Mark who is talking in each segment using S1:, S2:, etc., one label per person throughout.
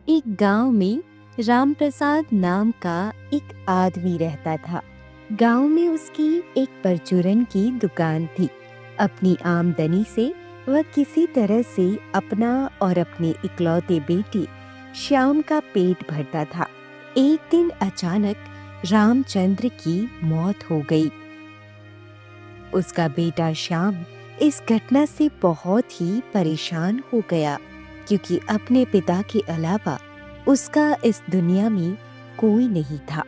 S1: एक गांव में रामप्रसाद नाम का एक आदमी रहता था। गांव में उसकी एक परचूरन की दुकान थी। अपनी आमदनी से वह किसी तरह से अपना और अपने इकलौते बेटे श्याम का पेट भरता था। एक दिन अचानक रामचंद्र की मौत हो गई। उसका बेटा श्याम इस घटना से बहुत ही परेशान हो गया, क्योंकि अपने पिता के अलावा उसका इस दुनिया में कोई नहीं था।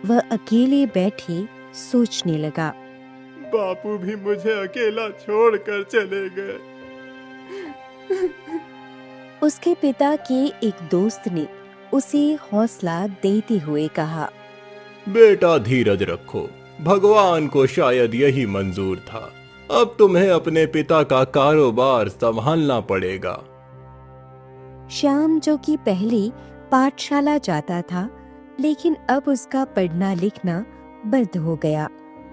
S1: वह अकेले बैठे सोचने लगा।
S2: बापू भी मुझे अकेला छोड़कर चले गए।
S1: उसके पिता के एक दोस्त ने उसे हौसला देते हुए कहा,
S2: बेटा धीरज रखो, भगवान को शायद यही मंजूर था। अब तुम्हें अपने पिता का कारोबार संभालना पड़ेगा।
S1: श्याम, जो कि पहले पाठशाला जाता था, लेकिन अब उसका पढ़ना लिखना बंद हो गया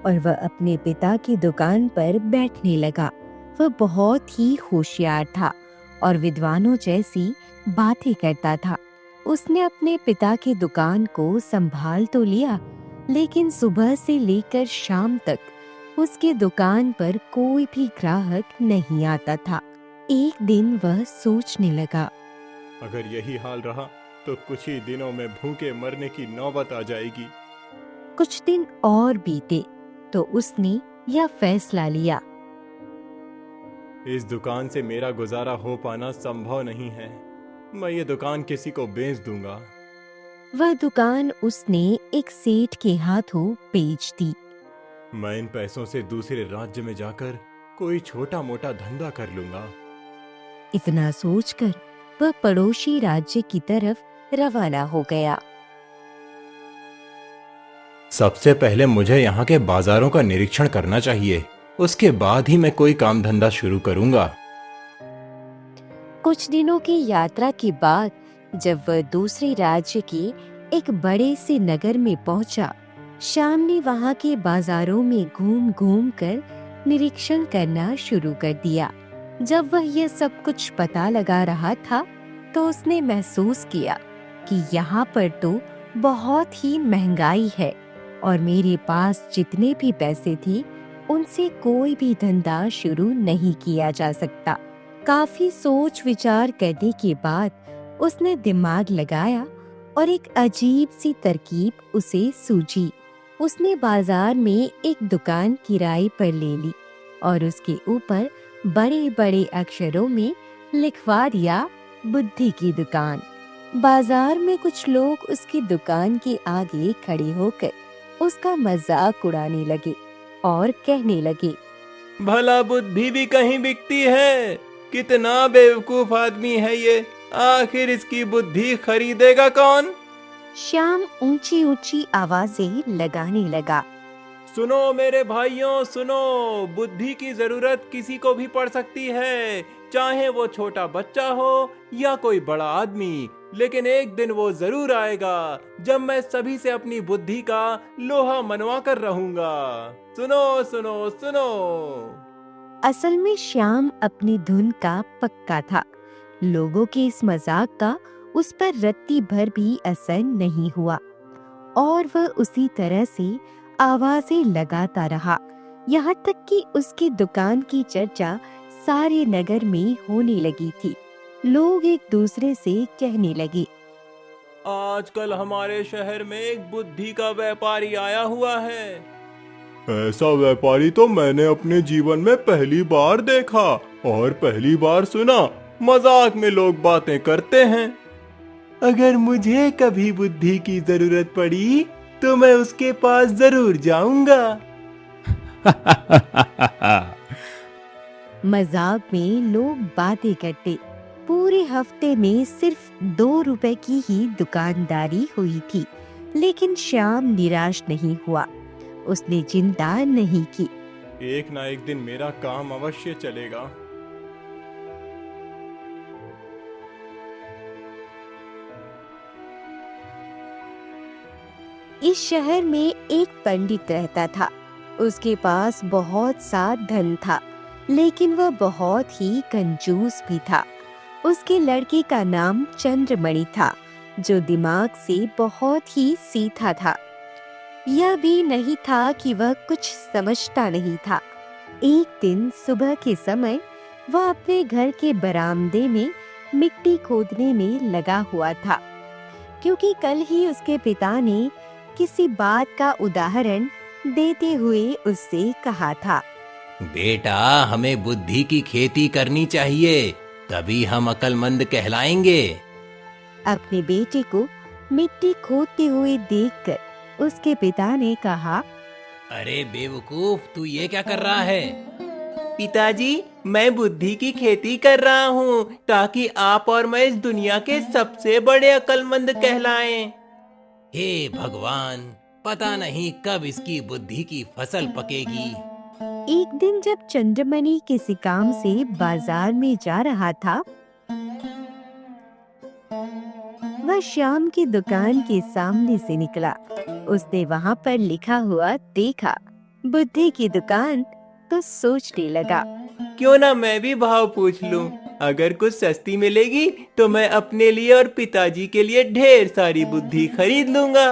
S1: और वह अपने पिता की दुकान पर बैठने लगा। वह बहुत ही होशियार था और विद्वानों जैसी बातें करता था। उसने अपने पिता की दुकान को संभाल तो लिया, लेकिन सुबह से लेकर शाम तक उसकी दुकान पर कोई भी ग्राहक नहीं आता था। एक दिन वह सोचने लगा,
S2: अगर यही हाल रहा तो कुछ ही दिनों में भूखे मरने की नौबत आ जाएगी।
S1: कुछ दिन और बीते तो उसने यह फैसला लिया,
S2: इस दुकान से मेरा गुजारा हो पाना संभव नहीं है। मैं ये दुकान किसी को बेच दूंगा।
S1: वह दुकान उसने एक सेठ के हाथों बेच दी।
S2: मैं इन पैसों से दूसरे राज्य में जाकर कोई छोटा मोटा धंधा कर लूंगा।
S1: इतना सोचकर वह पड़ोसी राज्य की तरफ रवाना हो गया।
S2: सबसे पहले मुझे यहाँ के बाजारों का निरीक्षण करना चाहिए, उसके बाद ही मैं कोई काम धंधा शुरू करूंगा।
S1: कुछ दिनों की यात्रा के बाद जब वह दूसरे राज्य के एक बड़े से नगर में पहुंचा, श्याम ने वहां के बाजारों में घूम घूम कर निरीक्षण करना शुरू कर दिया। जब वह यह सब कुछ पता लगा रहा था तो उसने महसूस किया कि यहाँ पर तो बहुत ही महंगाई है और मेरे पास जितने भी पैसे थे उनसे कोई भी धंधा शुरू नहीं किया जा सकता। काफी सोच विचार करने के बाद उसने दिमाग लगाया और एक अजीब सी तरकीब उसे सूझी। उसने बाजार में एक दुकान किराए पर ले ली और उसके ऊपर बड़े बड़े अक्षरों में लिखवा दिया, बुद्धि की दुकान। बाजार में कुछ लोग उसकी दुकान के आगे खड़े होकर उसका मजाक उड़ाने लगे और कहने लगे,
S2: भला बुद्धि भी कहीं बिकती है? कितना बेवकूफ आदमी है ये, आखिर इसकी बुद्धि खरीदेगा कौन?
S1: श्याम ऊंची ऊंची आवाजें लगाने लगा,
S2: सुनो मेरे भाइयों सुनो, बुद्धि की जरूरत किसी को भी पड़ सकती है, चाहे वो छोटा बच्चा हो या कोई बड़ा आदमी। लेकिन एक दिन वो जरूर आएगा जब मैं सभी से अपनी बुद्धि का लोहा मनवा कर रहूंगा। सुनो सुनो सुनो।
S1: असल में श्याम अपनी धुन का पक्का था। लोगों के इस मजाक का उस पर रत्ती भर भी असर नहीं हुआ और वह उसी तरह से आवाजें लगाता रहा, यहाँ तक कि उसकी दुकान की चर्चा सारे नगर में होने लगी थी। लोग एक दूसरे से कहने लगे,
S2: आजकल हमारे शहर में एक बुद्धि का व्यापारी आया हुआ है। ऐसा व्यापारी तो मैंने अपने जीवन में पहली बार देखा और पहली बार सुना। मजाक में लोग बातें करते हैं। अगर मुझे कभी बुद्धि की जरूरत पड़ी तो मैं उसके पास जरूर जाऊंगा।
S1: मजाक में लोग बातें करते। पूरे हफ्ते में सिर्फ 2 रुपए की ही दुकानदारी हुई थी, लेकिन श्याम निराश नहीं हुआ। उसने चिंता नहीं की।
S2: एक ना एक दिन मेरा काम अवश्य चलेगा।
S1: इस शहर में एक पंडित रहता था। उसके पास बहुत सा धन था, लेकिन वह बहुत ही कंजूस भी था। उसके लड़के का नाम चंद्रमणि था जो दिमाग से बहुत ही सीधा था। यह भी नहीं था कि वह कुछ समझता नहीं था। एक दिन सुबह के समय वह अपने घर के बरामदे में मिट्टी खोदने में लगा हुआ था, क्योंकि कल ही उसके पिता ने किसी बात का उदाहरण देते हुए उससे कहा था,
S3: बेटा, हमें बुद्धि की खेती करनी चाहिए, तभी हम अक्लमंद कहलाएंगे।
S1: अपने बेटे को मिट्टी खोदते हुए देखकर उसके पिता ने कहा,
S3: अरे बेवकूफ, तू ये क्या कर रहा है?
S2: पिताजी, मैं बुद्धि की खेती कर रहा हूँ ताकि आप और मैं इस दुनिया के सबसे बड़े अक्लमंद कहलाएं।
S3: हे भगवान, पता नहीं कब इसकी बुद्धि की फसल पकेगी।
S1: एक दिन जब चंद्रमणि किसी काम से बाजार में जा रहा था, वह श्याम की दुकान के सामने से निकला। उसने वहाँ पर लिखा हुआ देखा, बुद्धि की दुकान, तो सोचने लगा,
S2: क्यों ना मैं भी भाव पूछ लूं। अगर कुछ सस्ती मिलेगी तो मैं अपने लिए और पिताजी के लिए ढेर सारी बुद्धि खरीद लूंगा।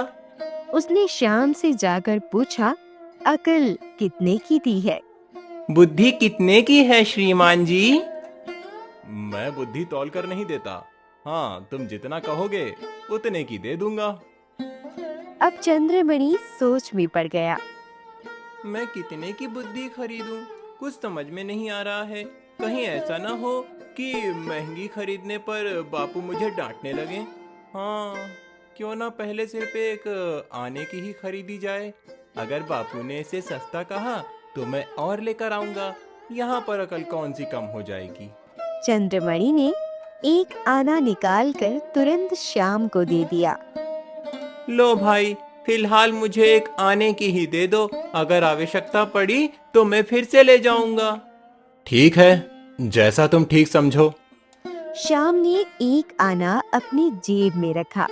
S1: उसने श्याम से जाकर पूछा, अकल कितने की दी है?
S2: बुद्धि कितने की है श्रीमान जी? मैं बुद्धि तौल कर नहीं देता। हाँ, तुम जितना कहोगे उतने की दे दूंगा।
S1: अब चंद्रमणि सोच में पड़ गया।
S2: मैं कितने की बुद्धि खरीदूं? कुछ समझ में नहीं आ रहा है। कहीं ऐसा ना हो कि महंगी खरीदने पर बापू मुझे डांटने लगे। हाँ, क्यों ना पहले सिर्फ एक आने की ही खरीदी जाए। अगर बापू ने इसे सस्ता कहा तो मैं और लेकर आऊंगा। यहाँ पर अकल कौन सी कम हो जाएगी।
S1: चंद्रमणि ने एक आना निकालकर तुरंत श्याम को दे दिया।
S2: लो भाई, फिलहाल मुझे एक आने की ही दे दो। अगर आवश्यकता पड़ी तो मैं फिर से ले जाऊंगा। ठीक है, जैसा तुम ठीक समझो।
S1: श्याम ने एक आना अपनी जेब में रखा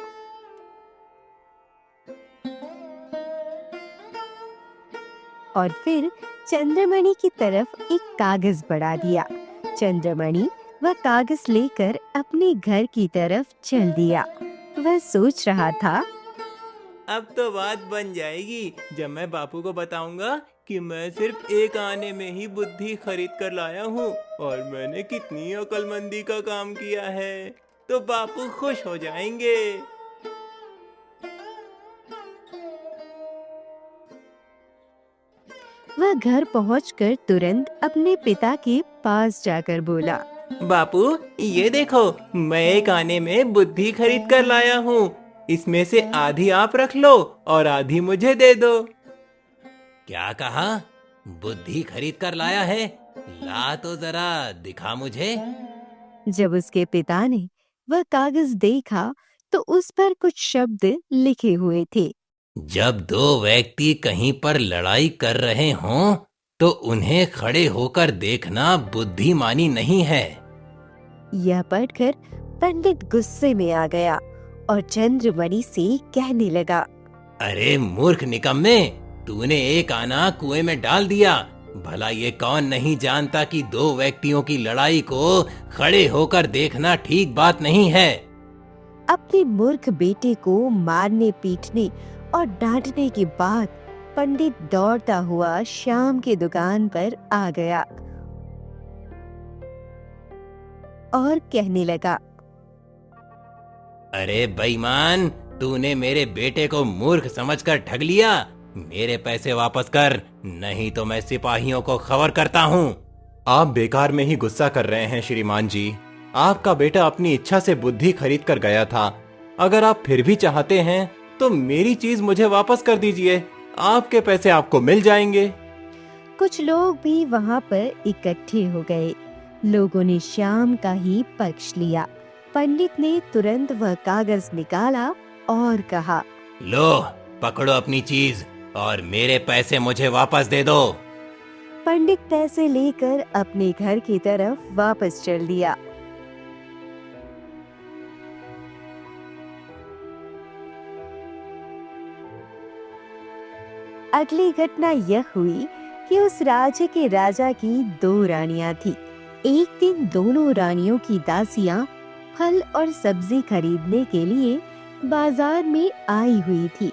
S1: और फिर चंद्रमणि की तरफ एक कागज बढ़ा दिया। चंद्रमणि वह कागज लेकर अपने घर की तरफ चल दिया। वह सोच रहा था,
S2: अब तो बात बन जाएगी जब मैं बापू को बताऊंगा कि मैं सिर्फ एक आने में ही बुद्धि खरीद कर लाया हूँ और मैंने कितनी अक्लमंदी का काम किया है। तो बापू खुश हो जाएंगे।
S1: वह घर पहुंचकर तुरंत अपने पिता के पास जाकर बोला,
S2: बापू, ये देखो, मैं एक आने में बुद्धि खरीद कर लाया हूँ। इसमें से आधी आप रख लो और आधी मुझे दे दो।
S3: क्या कहा? बुद्धि खरीद कर लाया है? ला तो जरा दिखा मुझे।
S1: जब उसके पिता ने वह कागज देखा तो उस पर कुछ शब्द लिखे हुए थे।
S3: जब दो व्यक्ति कहीं पर लड़ाई कर रहे हों तो उन्हें खड़े होकर देखना बुद्धिमानी नहीं है।
S1: यह पढ़कर पंडित गुस्से में आ गया और चंद्रमणि से कहने लगा,
S3: अरे मूर्ख निकम्मे, तूने एक आना कुएं में डाल दिया। भला ये कौन नहीं जानता कि दो व्यक्तियों की लड़ाई को खड़े होकर देखना ठीक बात नहीं है।
S1: अपने मूर्ख बेटे को मारने पीटने और डांटने के बाद पंडित दौड़ता हुआ श्याम की दुकान पर आ गया और कहने लगा,
S3: अरे बेईमान, तूने मेरे बेटे को मूर्ख समझकर ठग लिया। मेरे पैसे वापस कर, नहीं तो मैं सिपाहियों को खबर करता हूँ।
S2: आप बेकार में ही गुस्सा कर रहे हैं श्रीमान जी। आपका बेटा अपनी इच्छा से बुद्धि खरीद कर गया था। अगर आप फिर भी चाहते हैं तो मेरी चीज मुझे वापस कर दीजिए। आपके पैसे आपको मिल जाएंगे।
S1: कुछ लोग भी वहाँ पर इकट्ठे हो गए। लोगों ने श्याम का ही पक्ष लिया। पंडित ने तुरंत वह कागज निकाला और कहा,
S3: लो, पकड़ो अपनी चीज और मेरे पैसे मुझे वापस दे दो।
S1: पंडित पैसे लेकर अपने घर की तरफ वापस चल दिया। अगली घटना यह हुई कि उस राज्य के राजा की दो रानियां थी। एक दिन दोनों रानियों की दासियां फल और सब्जी खरीदने के लिए बाजार में आई हुई थी।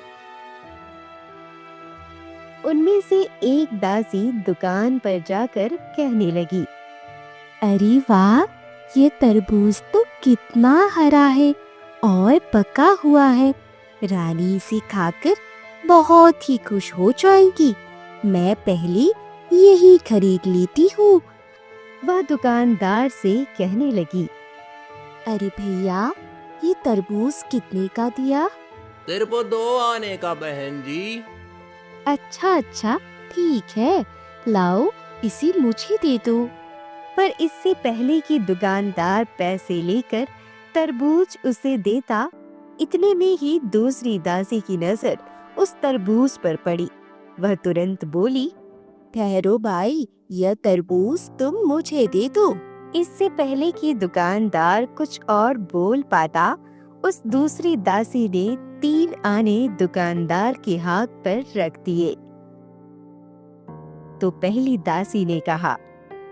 S1: उनमें से एक दासी दुकान पर जाकर कहने लगी, अरे वाह, ये तरबूज तो कितना हरा है और पका हुआ है। रानी इसे खाकर बहुत ही खुश हो जाएगी। मैं पहले यही खरीद लेती हूँ। वह दुकानदार से कहने लगी, अरे भैया, ये तरबूज कितने का दिया?
S3: सिर्फ 2 आने का बहन जी।
S1: अच्छा, ठीक है, लाओ इसे मुझे दे दो। पर इससे पहले कि दुकानदार पैसे लेकर तरबूज उसे देता, इतने में ही दूसरी दासी की नजर उस तरबूज पर पड़ी। वह तुरंत बोली, ठहरो भाई, यह तरबूज तुम मुझे दे दो। इससे पहले कि दुकानदार कुछ और बोल पाता, उस दूसरी दासी ने 3 आने दुकानदार के हाथ पर रख दिए। तो पहली दासी ने कहा,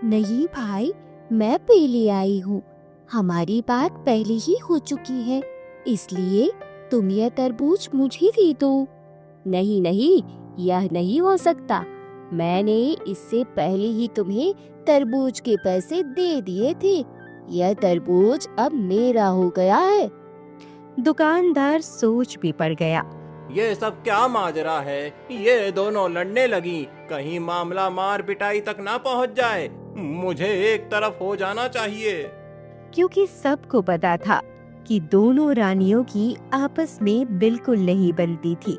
S1: नहीं भाई, मैं पहले आई हूँ। हमारी बात पहले ही हो चुकी है, इसलिए तुम यह तरबूज मुझे दे दो। नहीं, यह नहीं हो सकता। मैंने इससे पहले ही तुम्हें तरबूज के पैसे दे दिए थे। यह तरबूज अब मेरा हो गया है। दुकानदार सोच भी पड़ गया।
S3: ये सब क्या माजरा है? ये दोनों लड़ने लगी, कहीं मामला मार पिटाई तक ना पहुंच जाए। मुझे एक तरफ हो जाना चाहिए।
S1: क्योंकि सबको पता था कि दोनों रानियों की आपस में बिल्कुल नहीं बनती थी,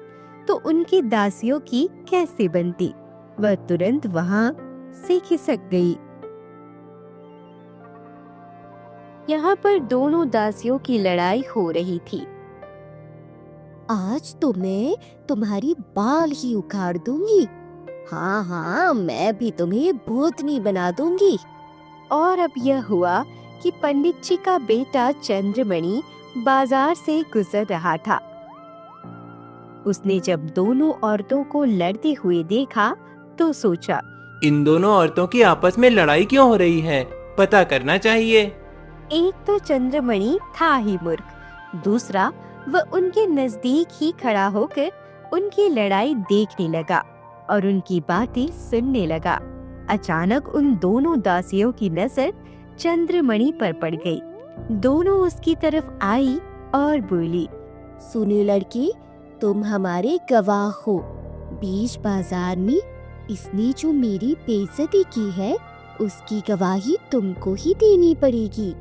S1: तो उनकी दासियों की कैसे बनती। वह तुरंत वहां से खिसक गई। यहाँ पर दोनों दासियों की लड़ाई हो रही थी। आज तो मैं तुम्हारी बाल ही उखाड़ दूंगी। हाँ, मैं भी तुम्हें भूतनी बना दूंगी। और अब यह हुआ कि पंडित जी का बेटा चंद्रमणि बाजार से गुजर रहा था। उसने जब दोनों औरतों को लड़ते हुए देखा तो सोचा,
S3: इन दोनों औरतों की आपस में लड़ाई क्यों हो रही है? पता करना चाहिए।
S1: एक तो चंद्रमणि था ही मूर्ख, दूसरा वह उनके नजदीक ही खड़ा होकर उनकी लड़ाई देखने लगा और उनकी बातें सुनने लगा। अचानक उन दोनों दासियों की नजर चंद्रमणि पर पड़ गई। दोनों उसकी तरफ आई और बोली, सुनो लड़की, तुम हमारे गवाह हो। बीच बाजार में इसने जो मेरी बेइज्जती की है, उसकी गवाही तुमको ही देनी पड़ेगी।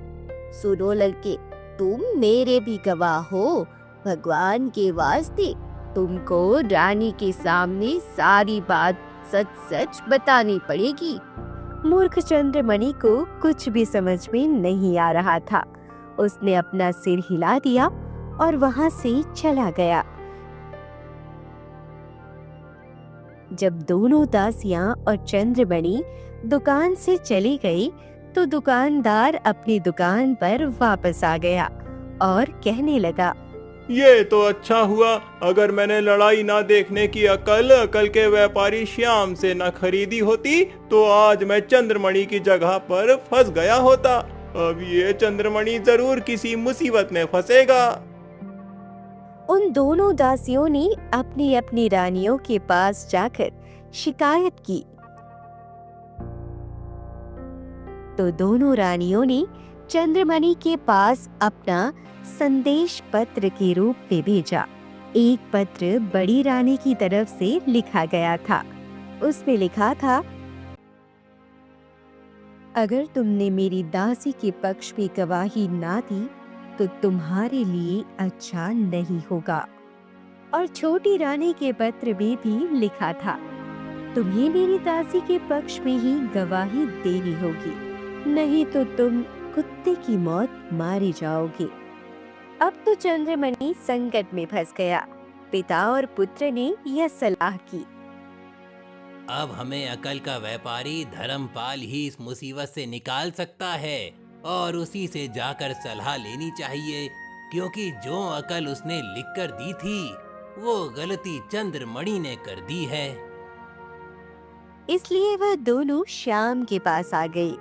S1: सुनो लड़के, तुम मेरे भी गवाह हो। भगवान के वास्ते तुमको रानी के सामने सारी बात सच सच बतानी पड़ेगी। मूर्ख चंद्रमणि को कुछ भी समझ में नहीं आ रहा था। उसने अपना सिर हिला दिया और वहां से चला गया। जब दोनों दासियां और चंद्रमणि दुकान से चली गई, तो दुकानदार अपनी दुकान पर वापस आ गया और कहने लगा,
S2: ये तो अच्छा हुआ, अगर मैंने लड़ाई ना देखने की अकल के व्यापारी श्याम से न खरीदी होती तो आज मैं चंद्रमणि की जगह पर फंस गया होता। अब ये चंद्रमणि जरूर किसी मुसीबत में फंसेगा।
S1: उन दोनों दासियों ने अपनी अपनी रानियों के पास जाकर शिकायत की। तो दोनों रानियों ने चंद्रमणि के पास अपना संदेश पत्र के रूप में भेजा। एक पत्र बड़ी रानी की तरफ से लिखा गया था। उसमें लिखा था, अगर तुमने मेरी दासी के पक्ष में गवाही ना दी तो तुम्हारे लिए अच्छा नहीं होगा। और छोटी रानी के पत्र में भी लिखा था, तुम्हें मेरी दासी के पक्ष में ही गवाही देनी होगी, नहीं तो तुम कुत्ते की मौत मारी जाओगे। अब तो चंद्रमणि संकट में फंस गया। पिता और पुत्र ने यह सलाह की,
S3: अब हमें अकल का व्यापारी धर्मपाल ही इस मुसीबत से निकाल सकता है और उसी से जाकर सलाह लेनी चाहिए, क्योंकि जो अकल उसने लिखकर दी थी वो गलती चंद्रमणि ने कर दी है।
S1: इसलिए वह दोनों श्याम के पास आ गए।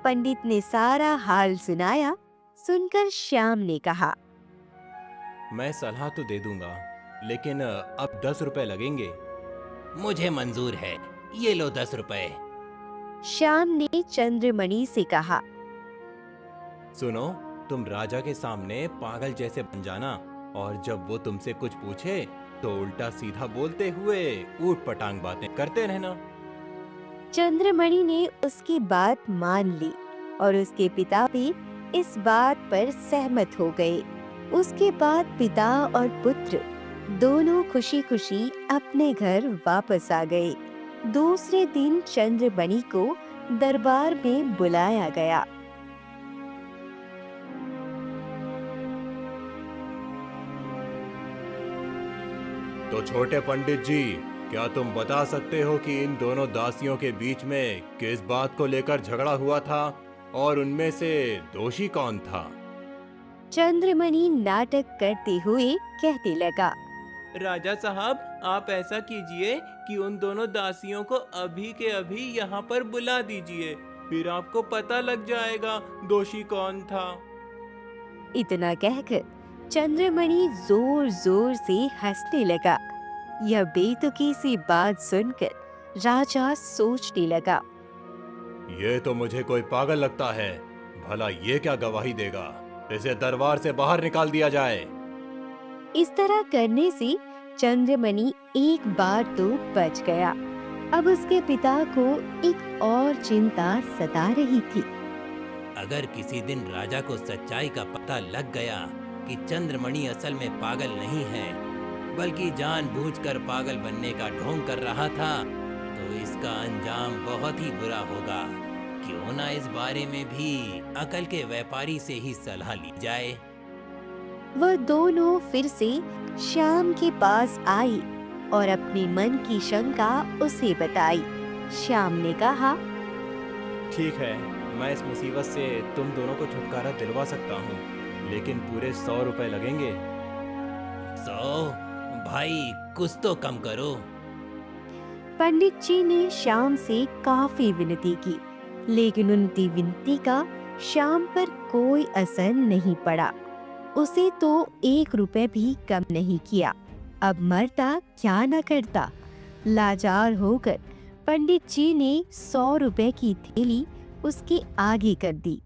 S1: पंडित ने सारा हाल सुनाया। सुनकर श्याम ने कहा,
S2: मैं सलाह तो दे दूंगा, लेकिन अब 10 रुपए लगेंगे।
S3: मुझे मंजूर है, ये लो 10 रुपए।
S1: श्याम ने चंद्रमणि से कहा।
S2: सुनो, तुम राजा के सामने पागल जैसे बन जाना, और जब वो तुमसे कुछ पूछे तो उल्टा सीधा बोलते हुए ऊट पटांग बातें करते रहना।
S1: चंद्रमणि ने उसकी बात मान ली और उसके पिता भी इस बात पर सहमत हो गए। उसके बाद पिता और पुत्र दोनों खुशी खुशी अपने घर वापस आ गए। दूसरे दिन चंद्रमणि को दरबार में बुलाया गया।
S2: तो छोटे पंडित जी, क्या तुम बता सकते हो कि इन दोनों दासियों के बीच में किस बात को लेकर झगड़ा हुआ था और उनमें से दोषी कौन था?
S1: चंद्रमणि नाटक करते हुए कहने लगा।
S2: राजा साहब, आप ऐसा कीजिए कि उन दोनों दासियों को अभी के अभी यहाँ पर बुला दीजिए, फिर आपको पता लग जाएगा दोषी कौन था।
S1: इतना कहकर चंद्रमणि जोर जोर से हंसने लगा। यह बेतुकी सी बात सुनकर राजा सोचने लगा।
S2: ये तो मुझे कोई पागल लगता है। भला ये क्या गवाही देगा? इसे दरबार से बाहर निकाल दिया जाए।
S1: इस तरह करने से चंद्रमणि एक बार तो बच गया। अब उसके पिता को एक और चिंता सता रही थी।
S3: अगर किसी दिन राजा को सच्चाई का पता लग गया कि चंद्रमणि असल में पागल नहीं है, बल्कि जानबूझकर पागल बनने का ढोंग कर रहा था, तो इसका अंजाम बहुत ही बुरा होगा। क्यों ना इस बारे में भी अकल के व्यापारी से ही सलाह ली जाए।
S1: वह दोनों फिर से श्याम के पास आई और अपने मन की शंका उसे बताई। श्याम ने कहा,
S2: ठीक है, मैं इस मुसीबत से तुम दोनों को छुटकारा दिलवा सकता हूँ, लेकिन पूरे 100 रुपए लगेंगे।
S3: 100? भाई कुछ तो कम करो।
S1: पंडित जी ने श्याम से काफी विनती की, लेकिन उनकी विनती का श्याम पर कोई असर नहीं पड़ा। उसे तो 1 रुपए भी कम नहीं किया। अब मरता क्या न करता। लाचार होकर पंडित जी ने 100 रुपए की थैली उसके आगे कर दी।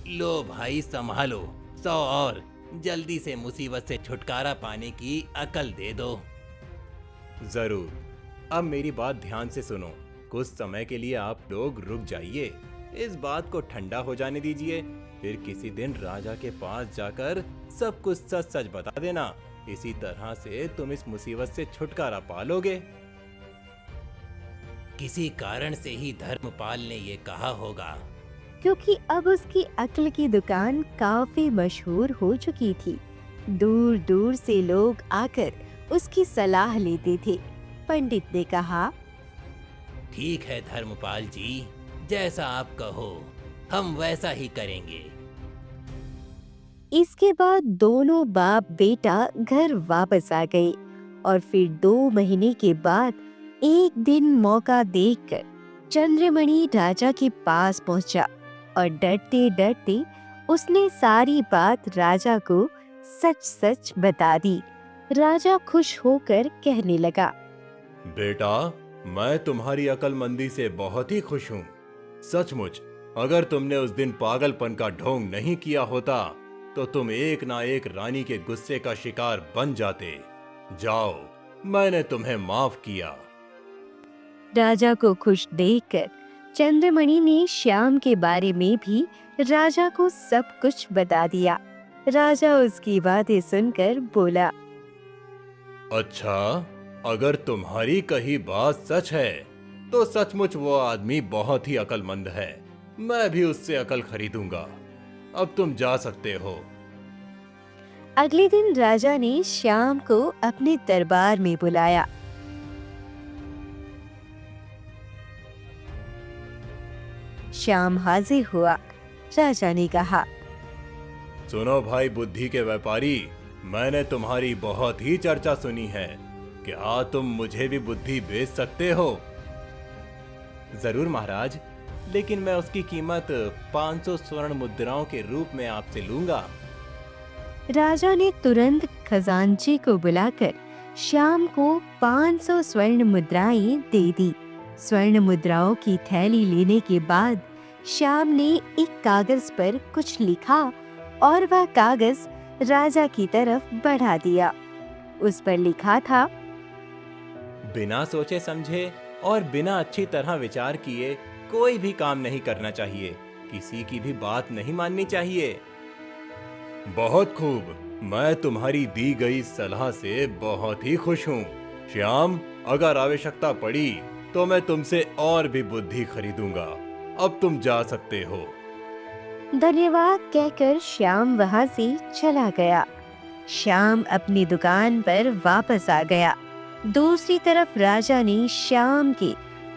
S3: लो भाई संभालो, 100 और। जल्दी से मुसीबत से छुटकारा पाने की अकल दे दो।
S2: जरूर। अब मेरी बात ध्यान से सुनो। कुछ समय के लिए आप लोग रुक जाइए, इस बात को ठंडा हो जाने दीजिए। फिर किसी दिन राजा के पास जाकर सब कुछ सच सच बता देना। इसी तरह से तुम इस मुसीबत से छुटकारा पालोगे।
S3: किसी कारण से ही धर्मपाल ने ये कहा होगा,
S1: क्योंकि अब उसकी अक्ल की दुकान काफी मशहूर हो चुकी थी। दूर दूर से लोग आकर उसकी सलाह लेते थे। पंडित ने कहा,
S3: ठीक है धर्मपाल जी, जैसा आप कहो हम वैसा ही करेंगे।
S1: इसके बाद दोनों बाप बेटा घर वापस आ गए और फिर 2 महीने के बाद एक दिन मौका देखकर चंद्रमणि राजा के पास पहुंचा और डरते डरते उसने सारी बात राजा को सच सच बता दी। राजा खुश होकर कहने लगा,
S2: बेटा, मैं तुम्हारी अक्लमंदी से बहुत ही खुश हूँ। सचमुच, अगर तुमने उस दिन पागलपन का ढोंग नहीं किया होता तो तुम एक ना एक रानी के गुस्से का शिकार बन जाते। जाओ, मैंने तुम्हें माफ किया।
S1: राजा को खुश देखकर चंद्रमणि ने श्याम के बारे में भी राजा को सब कुछ बता दिया। राजा उसकी बातें सुनकर बोला,
S2: अच्छा, अगर तुम्हारी कही बात सच है तो सचमुच वो आदमी बहुत ही अक्लमंद है। मैं भी उससे अकल खरीदूंगा। अब तुम जा सकते हो।
S1: अगले दिन राजा ने श्याम को अपने दरबार में बुलाया। श्याम हाजिर हुआ। राजा ने कहा,
S2: सुनो भाई बुद्धि के व्यापारी, मैंने तुम्हारी बहुत ही चर्चा सुनी है। क्या तुम मुझे भी बुद्धि बेच सकते हो? जरूर महाराज, लेकिन मैं उसकी कीमत 500 स्वर्ण मुद्राओं के रूप में आपसे लूंगा।
S1: राजा ने तुरंत खजांची को बुलाकर श्याम को 500 स्वर्ण मुद्राएं दे दी। स्वर्ण मुद्राओं की थैली लेने के बाद श्याम ने एक कागज पर कुछ लिखा और वह कागज राजा की तरफ बढ़ा दिया। उस पर लिखा था,
S2: बिना सोचे समझे और बिना अच्छी तरह विचार किए कोई भी काम नहीं करना चाहिए। किसी की भी बात नहीं माननी चाहिए। बहुत खूब, मैं तुम्हारी दी गई सलाह से बहुत ही खुश हूँ। श्याम, अगर आवश्यकता पड़ी तो मैं तुमसे और भी बुद्धि खरीदूंगा। अब तुम जा सकते हो।
S1: धन्यवाद कहकर श्याम वहां से चला गया। श्याम अपनी दुकान पर वापस आ गया। दूसरी तरफ राजा ने श्याम के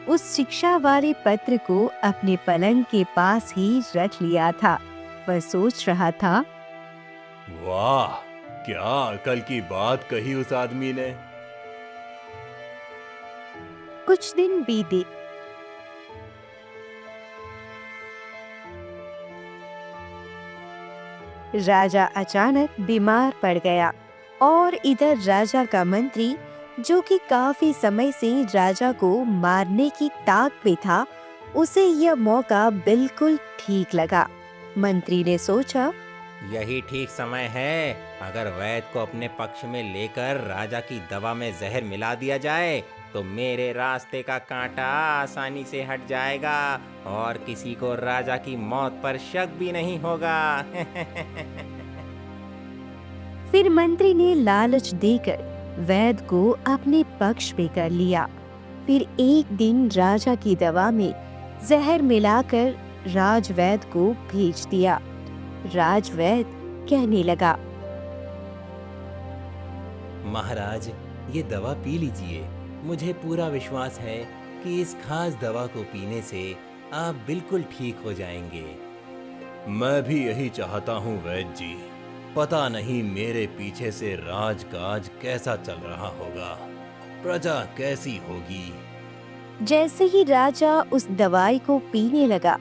S1: उस शिक्षा वाले पत्र को अपने पलंग के पास ही रख लिया था। वह सोच रहा था,
S2: वाह, क्या अकल की बात कही उस आदमी ने।
S1: कुछ दिन बीते। राजा अचानक बीमार पड़ गया और इधर राजा का मंत्री, जो कि काफी समय से राजा को मारने की ताक पे था, उसे यह मौका बिल्कुल ठीक लगा। मंत्री ने सोचा,
S3: यही ठीक समय है। अगर वैद्य को अपने पक्ष में लेकर राजा की दवा में जहर मिला दिया जाए तो मेरे रास्ते का कांटा आसानी से हट जाएगा और किसी को राजा की मौत पर शक भी नहीं होगा।
S1: फिर मंत्री ने लालच देकर वैद्य को अपने पक्ष में कर लिया। फिर एक दिन राजा की दवा में जहर मिलाकर राजवैद्य को भेज दिया। राजवैद्य कहने लगा,
S3: महाराज, ये दवा पी लीजिए। मुझे पूरा विश्वास है कि इस खास दवा को पीने से आप बिल्कुल ठीक हो जाएंगे।
S2: मैं भी यही चाहता हूँ वैद्य जी। पता नहीं मेरे पीछे से राजकाज कैसा चल रहा होगा, प्रजा कैसी होगी।
S1: जैसे ही राजा उस दवाई को पीने लगा,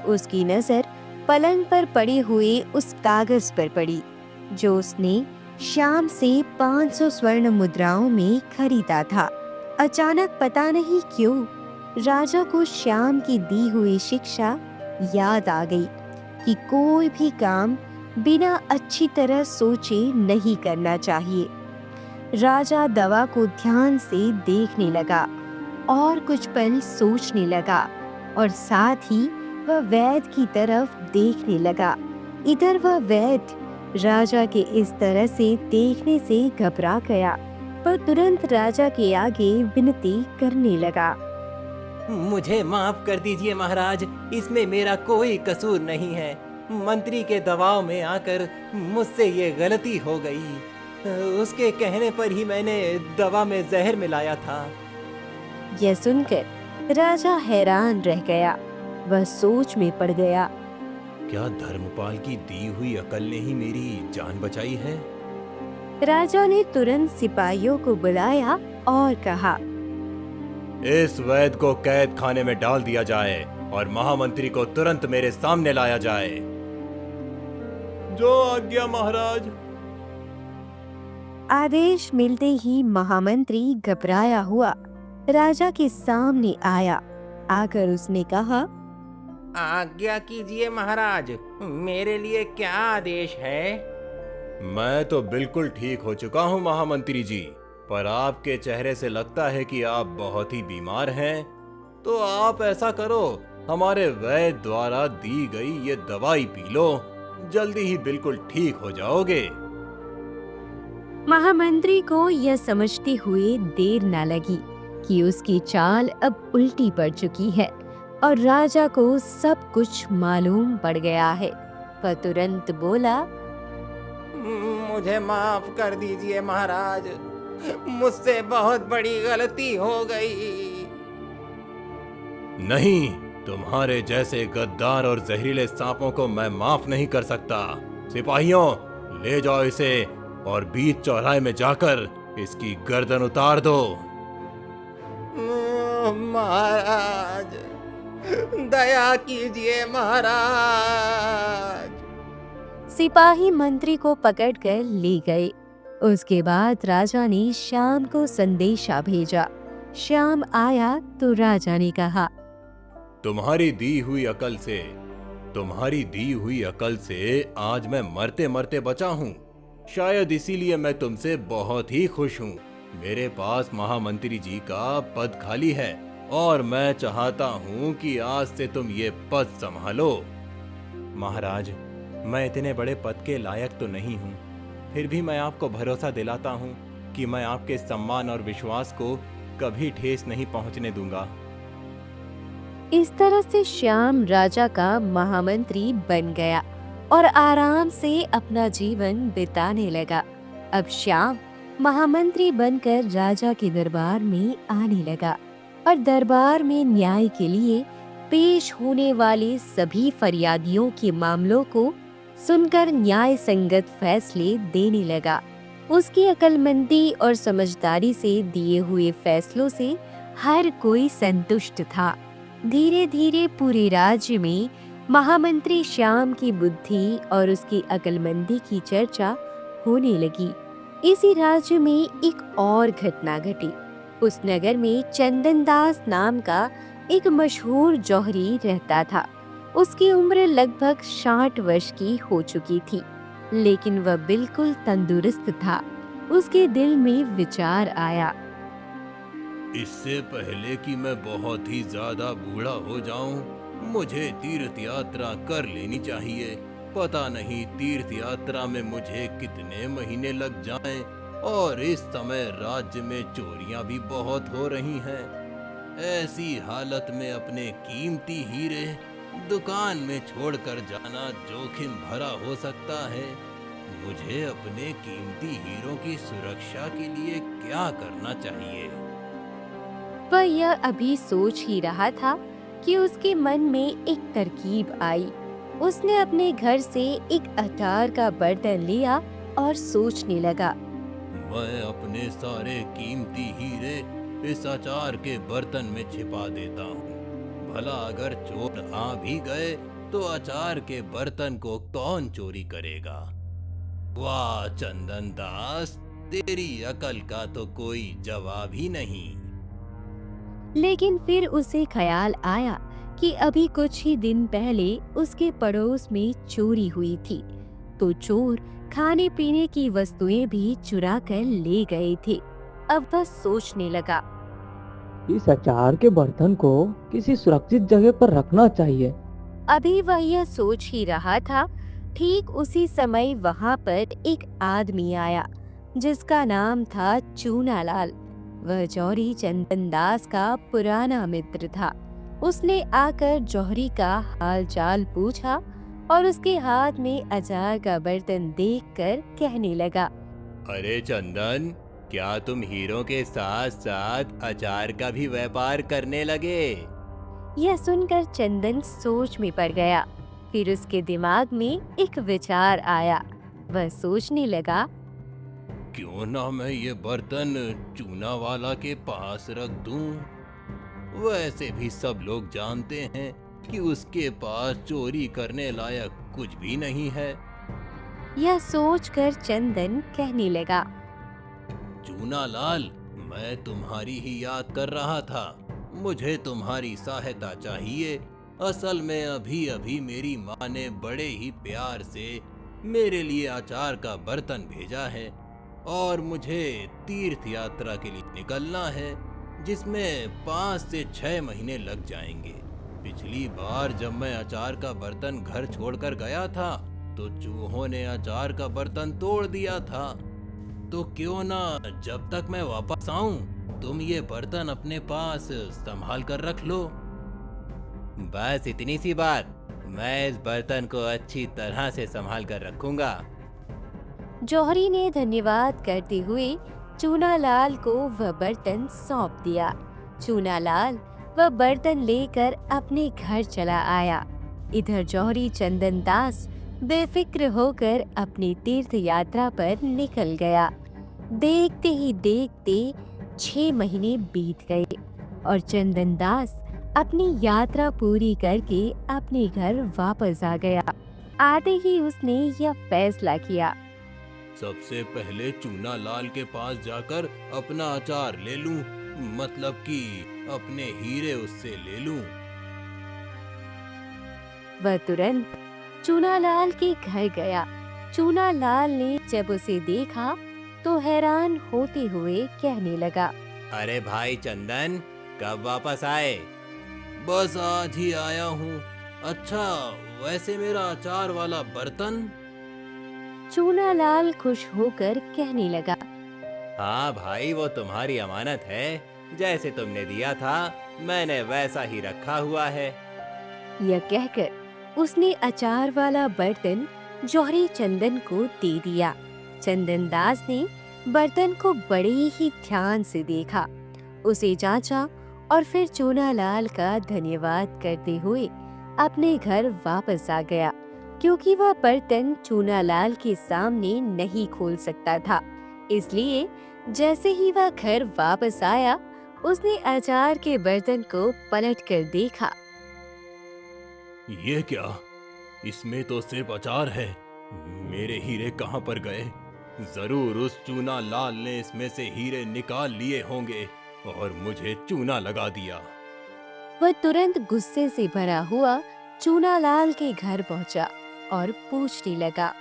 S1: उसकी नजर पलंग पर पड़े हुए उस कागज पर पड़ी जो उसने श्याम से 500 स्वर्ण मुद्राओं में खरीदा था। अचानक पता नहीं क्यों राजा को श्याम की दी हुई शिक्षा याद आ गई कि कोई भी काम बिना अच्छी तरह सोचे नहीं करना चाहिए। राजा दवा को ध्यान से देखने लगा और कुछ पल सोचने लगा और साथ ही वह वैद्य की तरफ देखने लगा। इधर वह वैद्य राजा के इस तरह से देखने से घबरा गया, पर तुरंत राजा के आगे विनती करने लगा,
S3: मुझे माफ कर दीजिए महाराज, इसमें मेरा कोई कसूर नहीं है। मंत्री के दबाव में आकर मुझसे ये गलती हो गई। उसके कहने पर ही मैंने दवा में जहर मिलाया था।
S1: यह सुनकर राजा हैरान रह गया। वह सोच में पड़ गया,
S2: क्या धर्मपाल की दी हुई अकल ने ही मेरी जान बचाई है?
S1: राजा ने तुरंत सिपाहियों को बुलाया और कहा,
S2: इस वैद्य को कैद खाने में डाल दिया जाए और महामंत्री को तुरंत मेरे सामने लाया जाए। जो आज्ञा महाराज।
S1: आदेश मिलते ही महामंत्री घबराया हुआ राजा के सामने आया। आकर उसने कहा,
S3: आज्ञा कीजिए महाराज, मेरे लिए क्या आदेश है?
S2: मैं तो बिल्कुल ठीक हो चुका हूँ महामंत्री जी, पर आपके चेहरे से लगता है कि आप बहुत ही बीमार हैं। तो आप ऐसा करो, हमारे वैद्य द्वारा दी गई ये दवाई पी लो, जल्दी ही बिल्कुल ठीक हो जाओगे।
S1: महामंत्री को यह समझते हुए देर न लगी कि उसकी चाल अब उल्टी पड़ चुकी है और राजा को सब कुछ मालूम पड़ गया है। वह तुरंत बोला,
S3: मुझे माफ कर दीजिए महाराज, मुझसे बहुत बड़ी गलती हो गई।
S2: नहीं, तुम्हारे जैसे गद्दार और जहरीले सांपों को मैं माफ नहीं कर सकता। सिपाहियों, ले जाओ इसे और बीच चौराहे में जाकर इसकी गर्दन उतार दो।
S3: महाराज, दया कीजिए महाराज।
S1: सिपाही मंत्री को पकड़कर ले गए। उसके बाद राजा ने श्याम को संदेशा भेजा। श्याम आया तो राजा ने कहा,
S2: तुम्हारी दी हुई अकल से आज मैं मरते मरते बचा हूँ। शायद इसीलिए मैं तुमसे बहुत ही खुश हूँ। मेरे पास महामंत्री जी का पद खाली है और मैं चाहता हूँ कि आज से तुम ये पद संभालो। महाराज, मैं इतने बड़े पद के लायक तो नहीं हूँ, फिर भी मैं आपको भरोसा दिलाता हूँ कि मैं आपके सम्मान और विश्वास को कभी ठेस नहीं पहुँचने दूंगा।
S1: इस तरह से श्याम राजा का महामंत्री बन गया और आराम से अपना जीवन बिताने लगा। अब श्याम महामंत्री बनकर राजा के दरबार में आने लगा और दरबार में न्याय के लिए पेश होने वाले सभी फरियादियों के मामलों को सुनकर न्याय संगत फैसले देने लगा। उसकी अक्लमंदी और समझदारी से दिए हुए फैसलों से हर कोई संतुष्ट था। धीरे धीरे पूरे राज्य में महामंत्री श्याम की बुद्धि और उसकी अक्लमंदी की चर्चा होने लगी। इसी राज्य में एक और घटना घटी। उस नगर में चंदनदास नाम का एक मशहूर जौहरी रहता था। उसकी उम्र लगभग 60 वर्ष की हो चुकी थी, लेकिन वह बिल्कुल तंदुरुस्त था। उसके दिल में विचार आया,
S2: इससे पहले कि मैं बहुत ही ज्यादा बूढ़ा हो जाऊं, मुझे तीर्थ यात्रा कर लेनी चाहिए। पता नहीं तीर्थ यात्रा में मुझे कितने महीने लग जाएं, और इस समय राज्य में चोरियां भी बहुत हो रही हैं। ऐसी हालत में अपने कीमती हीरे दुकान में छोड़कर जाना जोखिम भरा हो सकता है। मुझे अपने कीमती हीरों की सुरक्षा के लिए क्या करना चाहिए?
S1: वह यह अभी सोच ही रहा था कि उसके मन में एक तरकीब आई। उसने अपने घर से एक अचार का बर्तन लिया और सोचने लगा,
S2: मैं अपने सारे कीमती हीरे इस अचार के बर्तन में छिपा देता हूँ। भला अगर चोर आ भी गए तो अचार के बर्तन को कौन चोरी करेगा? वाह चंदन दास, तेरी अकल का तो कोई जवाब ही नहीं।
S1: लेकिन फिर उसे ख्याल आया कि अभी कुछ ही दिन पहले उसके पड़ोस में चोरी हुई थी, तो चोर खाने पीने की वस्तुएं भी चुरा कर ले गए थे। अब वह सोचने लगा,
S4: इस अचार के बर्तन को किसी सुरक्षित जगह पर रखना चाहिए।
S1: अभी वह यह सोच ही रहा था, ठीक उसी समय वहाँ पर एक आदमी आया जिसका नाम था चूनालाल। वह जौहरी चंदनदास का पुराना मित्र था। उसने आकर जौहरी का हाल चाल पूछा और उसके हाथ में अचार का बर्तन देखकर कहने लगा,
S2: अरे चंदन, क्या तुम हीरों के साथ साथ अचार का भी व्यापार करने लगे?
S1: यह सुनकर चंदन सोच में पड़ गया। फिर उसके दिमाग में एक विचार आया। वह सोचने लगा,
S2: क्यों ना मैं ये बर्तन चूना वाला के पास रख दूं? वैसे भी सब लोग जानते हैं कि उसके पास चोरी करने लायक कुछ भी नहीं है।
S1: यह सोचकर चंदन कहने लगा,
S2: चूनालाल, मैं तुम्हारी ही याद कर रहा था। मुझे तुम्हारी सहायता चाहिए। असल में अभी अभी मेरी माँ ने बड़े ही प्यार से मेरे लिए अचार का बर्तन भेजा है और मुझे तीर्थ यात्रा के लिए निकलना है, जिसमें 5 से 6 महीने लग जाएंगे। पिछली बार जब मैं अचार का बर्तन घर छोड़कर गया था तो चूहों ने अचार का बर्तन तोड़ दिया था। तो क्यों ना जब तक मैं वापस आऊं तुम ये बर्तन अपने पास संभाल कर रख लो।
S3: बस इतनी सी बात, मैं इस बर्तन को अच्छी तरह से संभाल कर रखूंगा।
S1: जौहरी ने धन्यवाद करते हुए चूनालाल को वह बर्तन सौंप दिया। चूनालाल वह बर्तन लेकर अपने घर चला आया। इधर जौहरी चंदनदास बेफिक्र होकर अपनी तीर्थ यात्रा पर निकल गया। देखते ही देखते 6 महीने बीत गए और चंदनदास अपनी यात्रा पूरी करके अपने घर वापस आ गया। आते ही उसने यह फैसला किया।
S3: सबसे पहले चूना लाल के पास जाकर अपना अचार ले लूं, मतलब कि अपने हीरे उससे ले लूं।
S1: वह तुरंत चूनालाल के घर गया। चूनालाल ने जब उसे देखा तो हैरान होते हुए कहने लगा,
S3: अरे भाई चंदन, कब वापस आए? बस आज ही आया हूँ। अच्छा, वैसे मेरा अचार वाला बर्तन?
S1: चूनालाल खुश होकर कहने लगा,
S3: हाँ भाई, वो तुम्हारी अमानत है। जैसे तुमने दिया था मैंने वैसा ही रखा हुआ है।
S1: यह कहकर उसने अचार वाला बर्तन जौहरी चंदन को दे दिया। चंदन दास ने बर्तन को बड़े ही ध्यान से देखा, उसे जांचा और फिर चूनालाल का धन्यवाद करते हुए अपने घर वापस आ गया, क्योंकि वह बर्तन चूनालाल के सामने नहीं खोल सकता था। इसलिए जैसे ही वह घर वापस आया, उसने अचार के बर्तन को पलटकर देखा।
S3: ये क्या? इसमें तो सिर्फ अचार है। मेरे हीरे कहाँ पर गए? जरूर उस चूना लाल ने इसमें से हीरे निकाल लिए होंगे और मुझे चूना लगा दिया।
S1: वह तुरंत गुस्से से भरा हुआ चूनालाल के घर पहुंचा और पूछने लगा,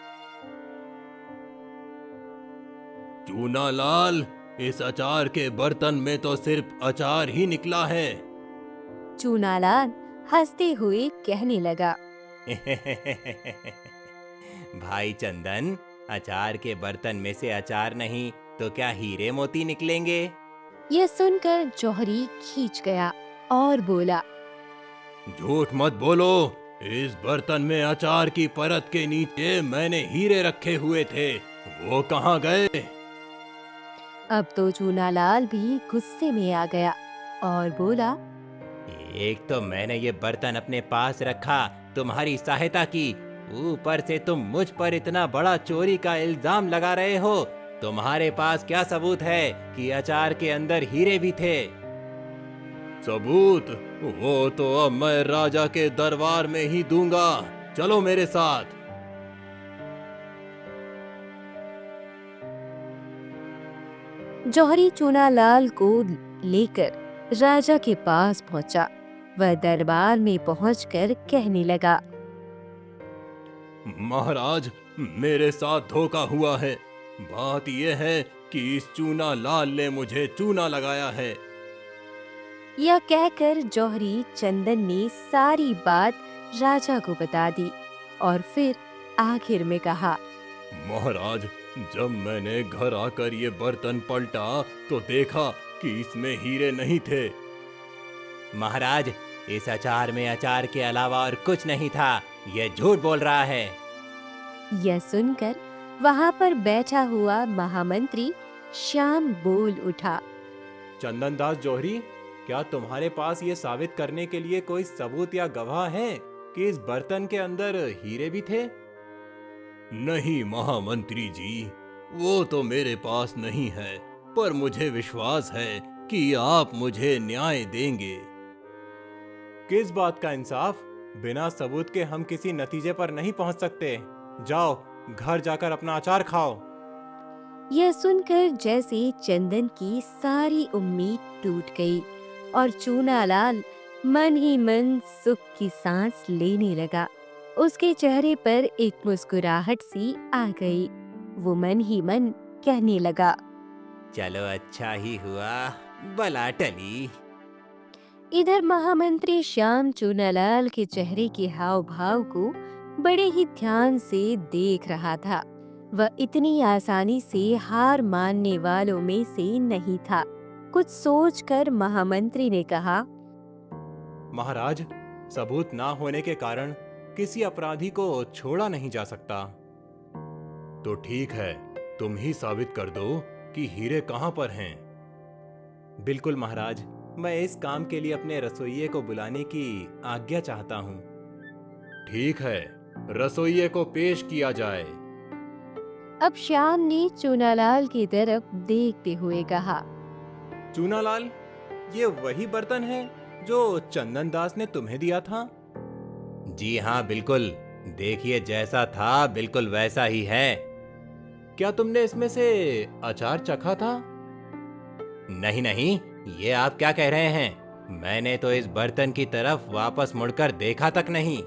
S3: चूना लाल, इस अचार के बर्तन में तो सिर्फ अचार ही निकला है।
S1: चूनालाल हंसते हुए कहने लगा,
S3: भाई चंदन, अचार के बर्तन में से अचार नहीं तो क्या हीरे मोती निकलेंगे?
S1: यह सुनकर जौहरी खींच गया और बोला,
S3: झूठ मत बोलो। इस बर्तन में अचार की परत के नीचे मैंने हीरे रखे हुए थे, वो कहाँ गए?
S1: अब तो चूनालाल भी गुस्से में आ गया और बोला,
S3: एक तो मैंने ये बर्तन अपने पास रखा तुम्हारी सहायता की, ऊपर से तुम मुझ पर इतना बड़ा चोरी का इल्जाम लगा रहे हो। तुम्हारे पास क्या सबूत है कि अचार के अंदर हीरे भी थे? सबूत? वो तो अब मैं राजा के दरबार में ही दूंगा। चलो मेरे साथ।
S1: जौहरी चूनालाल को लेकर राजा के पास पहुंचा। वह दरबार में पहुंचकर कहने लगा,
S3: महाराज, मेरे साथ धोखा हुआ है। बात यह है कि इस चूना लाल ने मुझे चूना लगाया है।
S1: यह कहकर जौहरी चंदन ने सारी बात राजा को बता दी और फिर आखिर में कहा,
S3: महाराज, जब मैंने घर आकर ये बर्तन पलटा तो देखा कि इसमें हीरे नहीं थे। महाराज, इस अचार में अचार के अलावा और कुछ नहीं था। ये झूठ बोल रहा है।
S1: यह सुनकर वहां पर बैठा हुआ महामंत्री श्याम बोल उठा,
S2: चंदन दास जौहरी, क्या तुम्हारे पास ये साबित करने के लिए कोई सबूत या गवाह है कि इस बर्तन के अंदर हीरे भी थे?
S3: नहीं महामंत्री जी, वो तो मेरे पास नहीं है, पर मुझे विश्वास है कि आप मुझे न्याय देंगे।
S2: किस बात का इंसाफ? बिना सबूत के हम किसी नतीजे पर नहीं पहुंच सकते। जाओ, घर जाकर अपना अचार खाओ।
S1: यह सुनकर जैसे चंदन की सारी उम्मीद टूट गई और चूनालाल मन ही मन सुख की सांस लेने लगा। उसके चेहरे पर एक मुस्कुराहट सी आ गई। वो मन ही मन कहने लगा,
S3: चलो अच्छा ही हुआ, बला टली।
S1: इधर महामंत्री श्याम चूनालाल के चेहरे के हाव भाव को बड़े ही ध्यान से देख रहा था। वह इतनी आसानी से हार मानने वालों में से नहीं था। कुछ सोचकर महामंत्री ने कहा,
S2: महाराज, सबूत ना होने के कारण किसी अपराधी को छोड़ा नहीं जा सकता।
S3: तो ठीक है, तुम ही साबित कर दो कि हीरे कहाँ पर हैं।
S2: बिल्कुल महाराज, मैं इस काम के लिए अपने रसोइये को बुलाने की आज्ञा चाहता हूँ।
S3: ठीक है, रसोइये को पेश किया जाए।
S1: अब श्याम ने चूनालाल की तरफ देखते हुए कहा,
S2: चूनालाल, ये वही बर्तन है जो चंदन दास ने तुम्हें दिया था?
S3: जी हाँ, बिल्कुल। देखिए, जैसा था बिल्कुल वैसा ही है।
S2: क्या तुमने इसमें से अचार चखा था?
S3: नहीं नहीं, ये आप क्या कह रहे हैं? मैंने तो इस बर्तन की तरफ वापस मुड़कर देखा तक नहीं।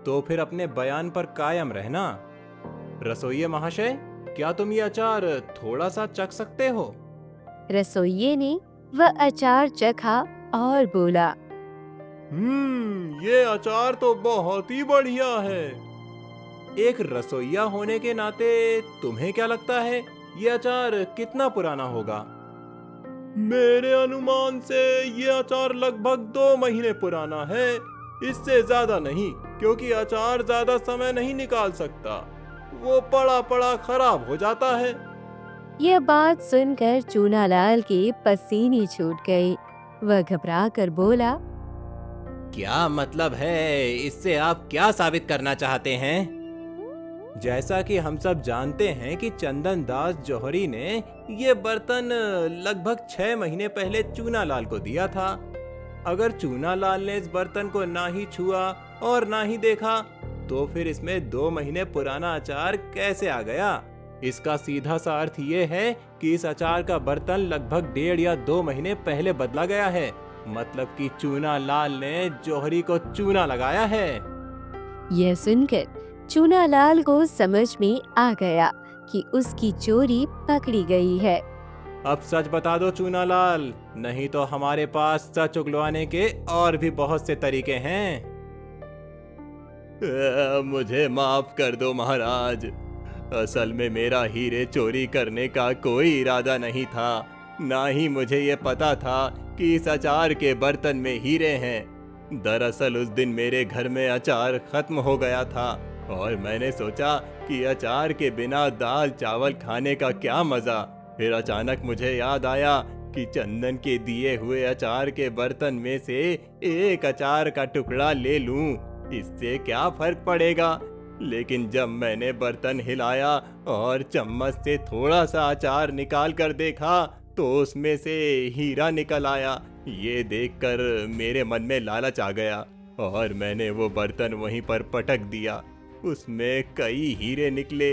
S2: तो फिर अपने बयान पर कायम रहना। रसोइये महाशय, क्या तुम ये अचार थोड़ा सा चख सकते हो?
S1: रसोइये ने वह अचार चखा और बोला,
S2: ये अचार तो बहुत ही बढ़िया है। एक रसोइया होने के नाते तुम्हें क्या लगता है ये अचार कितना पुराना होगा? मेरे अनुमान से ये अचार लगभग 2 महीने पुराना है, इससे ज्यादा नहीं, क्योंकि अचार ज्यादा समय नहीं निकाल सकता, वो पड़ा पड़ा खराब हो जाता है।
S1: यह बात सुनकर चूनालाल के पसीने छूट गए। वह घबरा कर बोला,
S3: क्या मतलब है? इससे आप क्या साबित करना चाहते हैं?
S2: जैसा कि हम सब जानते हैं कि चंदन दास जौहरी ने ये बर्तन लगभग 6 महीने पहले चूनालाल को दिया था। अगर चूनालाल ने इस बर्तन को ना ही छुआ और ना ही देखा, तो फिर इसमें 2 महीने पुराना अचार कैसे आ गया? इसका सीधा सा अर्थ ये है कि इस अचार का बर्तन लगभग 1.5 या 2 महीने पहले बदला गया है। मतलब कि चूनालाल ने जौहरी को चूना लगाया है।
S1: यह सुनकर चूनालाल को समझ में आ गया कि उसकी चोरी पकड़ी गई है।
S2: अब सच बता दो चूनालाल, नहीं तो हमारे पास सच उगलवाने के और भी बहुत से तरीके हैं। मुझे माफ कर दो महाराज, असल में मेरा हीरे चोरी करने का कोई इरादा नहीं था, ना ही मुझे ये पता था कि इस अचार के बर्तन में हीरे हैं। दरअसल उस दिन मेरे घर में अचार खत्म हो गया था और मैंने सोचा कि अचार के बिना दाल चावल खाने का क्या मजा। फिर अचानक मुझे याद आया कि चंदन के दिए हुए अचार के बर्तन में से एक अचार का टुकड़ा ले लूं, इससे क्या फर्क पड़ेगा। लेकिन जब मैंने बर्तन हिलाया और चम्मच से थोड़ा सा अचार निकाल कर देखा तो उसमें से हीरा निकल आया। ये देखकर मेरे मन में लालच आ गया और मैंने वो बर्तन वहीं पर पटक दिया। उसमें कई हीरे निकले।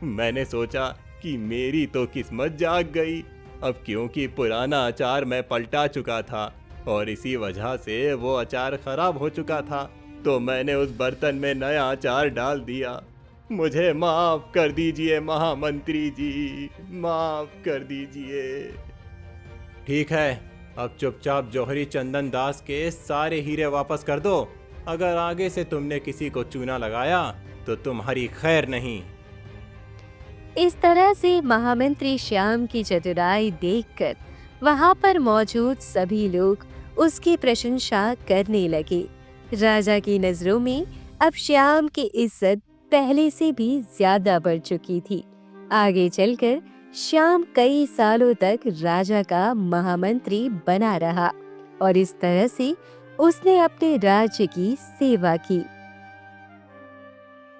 S2: मैंने सोचा कि मेरी तो किस्मत जाग गई। अब क्योंकि पुराना अचार मैं पलटा चुका था और इसी वजह से वो अचार खराब हो चुका था, तो मैंने उस बर्तन में नया अचार डाल दिया। मुझे माफ कर दीजिए महामंत्री जी, माफ कर दीजिए। ठीक है, अब चुपचाप जौहरी चंदन दास के सारे हीरे वापस कर दो। अगर आगे से तुमने किसी को चूना लगाया तो तुम्हारी खैर नहीं।
S1: इस तरह से महामंत्री श्याम की चतुराई देखकर वहां पर मौजूद सभी लोग उसकी प्रशंसा करने लगे। राजा की नजरों में अब श्याम की इज्जत पहले से भी ज्यादा बढ़ चुकी थी। आगे चलकर श्याम कई सालों तक राजा का महामंत्री बना रहा और इस तरह से उसने अपने राज्य की सेवा की।